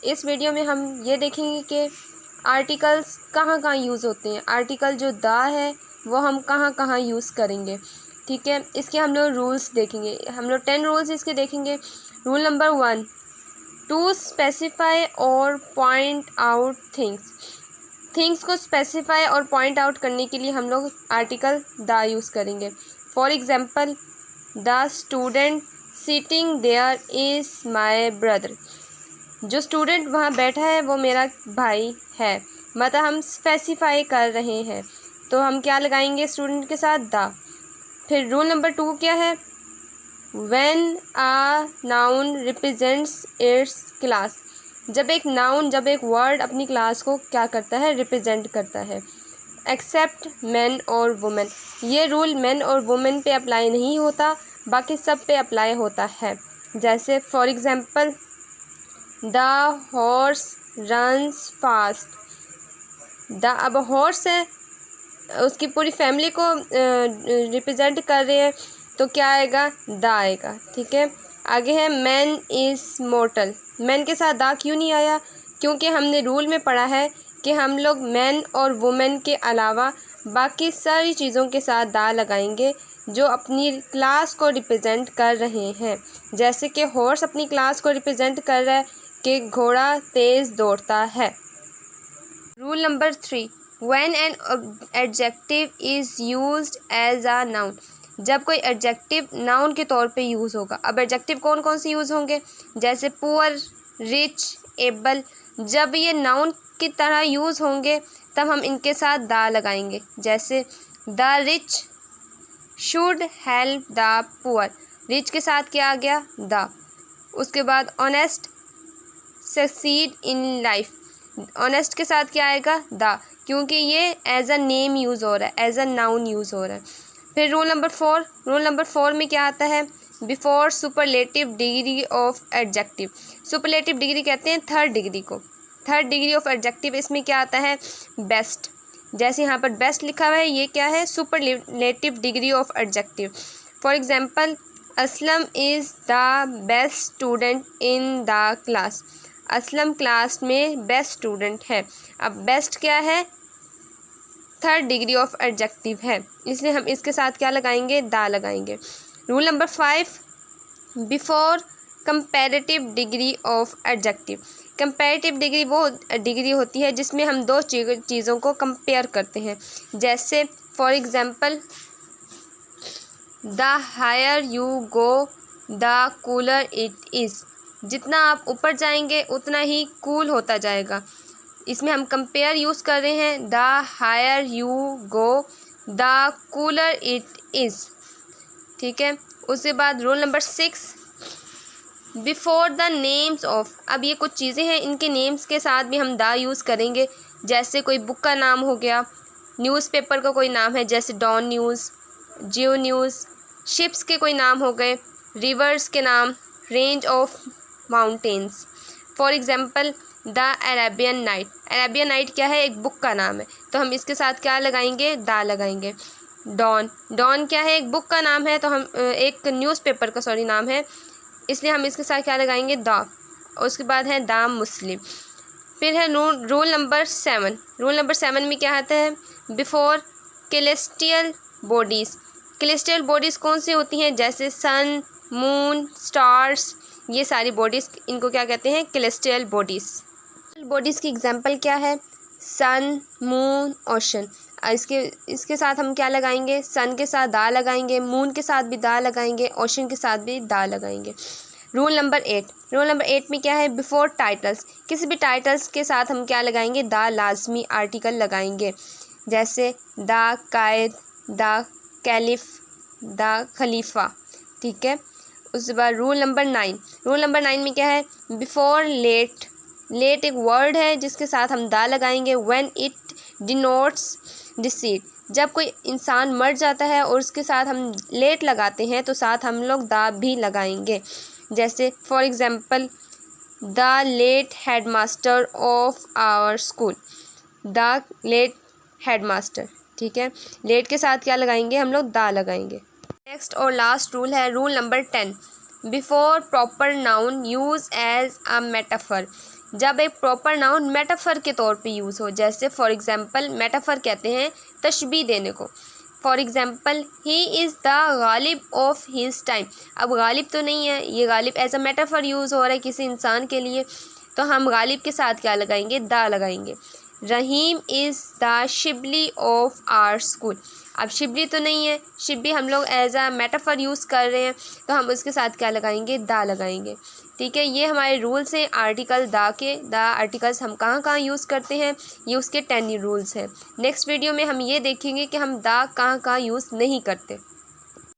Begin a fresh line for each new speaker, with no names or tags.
इस वीडियो में हम ये देखेंगे कि आर्टिकल्स कहाँ कहाँ यूज़ होते हैं। आर्टिकल जो द है वो हम कहाँ कहाँ यूज़ करेंगे, ठीक है। इसके हम लोग रूल्स देखेंगे, हम लोग 10 रूल्स इसके देखेंगे। रूल नंबर 1, टू स्पेसिफाई और पॉइंट आउट थिंग्स को स्पेसिफाई और पॉइंट आउट करने के लिए हम लोग आर्टिकल द यूज़ करेंगे। For example, the student sitting there is my brother. जो स्टूडेंट वहाँ बैठा है वो मेरा भाई है, मतलब हम स्पेसिफाई कर रहे हैं, तो हम क्या लगाएंगे स्टूडेंट के साथ, द। फिर रूल नंबर 2 क्या है, when a noun represents it's class. जब एक वर्ड अपनी क्लास को क्या करता है, रिप्रेजेंट करता है। एक्सेप्ट मैन और वुमेन। ये रूल मैन और वुमेन पे अप्लाई नहीं होता, बाकी सब पे अप्लाई होता है। जैसे for example, the horse runs fast. The अब हॉर्स है, उसकी पूरी फैमिली को रिप्रेजेंट कर रहे हैं, तो क्या आएगा, द आएगा, ठीक है। आगे है मैन इज़ मॉर्टल। मैन के साथ द क्यों नहीं आया, क्योंकि हमने रूल में पढ़ा है कि हम लोग मैन और वुमेन के अलावा बाकी सारी चीज़ों के साथ द लगाएंगे जो अपनी क्लास को रिप्रेजेंट कर रहे हैं। जैसे कि हॉर्स अपनी क्लास को रिप्रेजेंट कर रहा है कि घोड़ा तेज़ दौड़ता है। Rule number 3, when an adjective is used as a noun. जब कोई एडजेक्टिव नाउन के तौर पे यूज़ होगा। अब एडजेक्टिव कौन कौन से यूज़ होंगे, जैसे पुअर, रिच, एबल। जब ये नाउन की तरह यूज़ होंगे तब हम इनके साथ द लगाएंगे। जैसे the rich should help the poor. Rich के साथ क्या आ गया, द। उसके बाद honest succeed in life. Honest के साथ क्या आएगा, द, क्योंकि ये एज अ नेम यूज़ हो रहा है, एज अ नाउन यूज़ हो रहा है। फिर रूल नंबर 4 में क्या आता है, before superlative degree of adjective. Superlative degree कहते हैं थर्ड डिग्री को, थर्ड डिग्री ऑफ एडजेक्टिव। इसमें क्या आता है, बेस्ट। जैसे यहाँ पर बेस्ट लिखा हुआ है, ये क्या है, superlative degree of adjective. For example, Aslam is the best student in the class. Aslam class में बेस्ट स्टूडेंट है। अब बेस्ट क्या है, थर्ड डिग्री ऑफ एडजेक्टिव है, इसलिए हम इसके साथ क्या लगाएंगे, द लगाएंगे। Rule number 5, before comparative degree of adjective. Comparative degree वो डिग्री होती है जिसमें हम दो चीज़ों को कंपेयर करते हैं। जैसे for example, the higher you go the cooler it is. जितना आप ऊपर जाएंगे उतना ही कूल होता जाएगा। इसमें हम कंपेयर यूज़ कर रहे हैं, the higher you go the cooler it is, ठीक है। उसके बाद rule number 6, before the names of. अब ये कुछ चीज़ें हैं, इनके नेम्स के साथ भी हम द यूज़ करेंगे। जैसे कोई बुक का नाम हो गया, न्यूज़पेपर का कोई नाम है जैसे डॉन न्यूज़, जियो न्यूज़, शिप्स के कोई नाम हो गए, रिवर्स के नाम, range of mountains. For example, the Arabian night. Arabian night क्या है, एक बुक का नाम है, तो हम इसके साथ क्या लगाएंगे, द लगाएंगे। डॉन क्या है, एक बुक का नाम है, तो हम एक न्यूज़पेपर का नाम है, इसलिए हम इसके साथ क्या लगाएंगे, द। उसके बाद है द मुस्लिम। फिर है रूल नंबर 7। रूल नंबर 7 में क्या आता है, बिफोर कैलेस्टियल बॉडीज़। कैलेस्टियल बॉडीज़ कौन सी होती हैं, जैसे सन, मून, स्टार्स, ये सारी बॉडीज़, इनको क्या कहते हैं, कैलेस्टियल बॉडीज़। बॉडीज़ की एग्जांपल क्या है, सन, मून, ओशन। इसके साथ हम क्या लगाएंगे, सन के साथ द लगाएंगे, मून के साथ भी द लगाएंगे, ओशन के साथ भी द लगाएंगे। रूल नंबर 8 में क्या है, बिफोर टाइटल्स। किसी भी टाइटल्स के साथ हम क्या लगाएंगे, द लाजमी आर्टिकल लगाएंगे। जैसे द कायद, द कैलिफ, द खलीफा, ठीक है। उसके बाद रूल नंबर 9 में क्या है, बिफोर लेट एक वर्ड है जिसके साथ हम द लगाएंगे। When it denotes deceit. जब कोई इंसान मर जाता है और उसके साथ हम लेट लगाते हैं तो साथ हम लोग द भी लगाएंगे। जैसे for example, the late headmaster of our school, the late headmaster, ठीक है। लेट के साथ क्या लगाएंगे, हम लोग द लगाएंगे। नेक्स्ट और लास्ट रूल है rule number 10, before proper noun use as a metaphor, जब एक प्रॉपर नाउन मेटाफर के तौर पे यूज़ हो। जैसे फॉर एग्जांपल मेटाफर कहते हैं तशबीह देने को। For example he is the Ghalib of his time. अब गालिब तो नहीं है, ये Ghalib as a metaphor use हो रहा है किसी इंसान के लिए, तो हम गालिब के साथ क्या लगाएंगे, द लगाएंगे। Rahim is the Shibli of our school. अब शिबली तो नहीं है, शिबली हम लोग एज अ मेटाफर यूज़ कर रहे हैं, तो हम उसके साथ क्या लगाएंगे, द लगाएंगे। ठीक है, ये हमारे रूल्स हैं आर्टिकल द के। द आर्टिकल्स हम कहाँ कहाँ यूज़ करते हैं, ये उसके 10 रूल्स हैं। नेक्स्ट वीडियो में हम ये देखेंगे कि हम द कहाँ कहाँ यूज़ नहीं करते।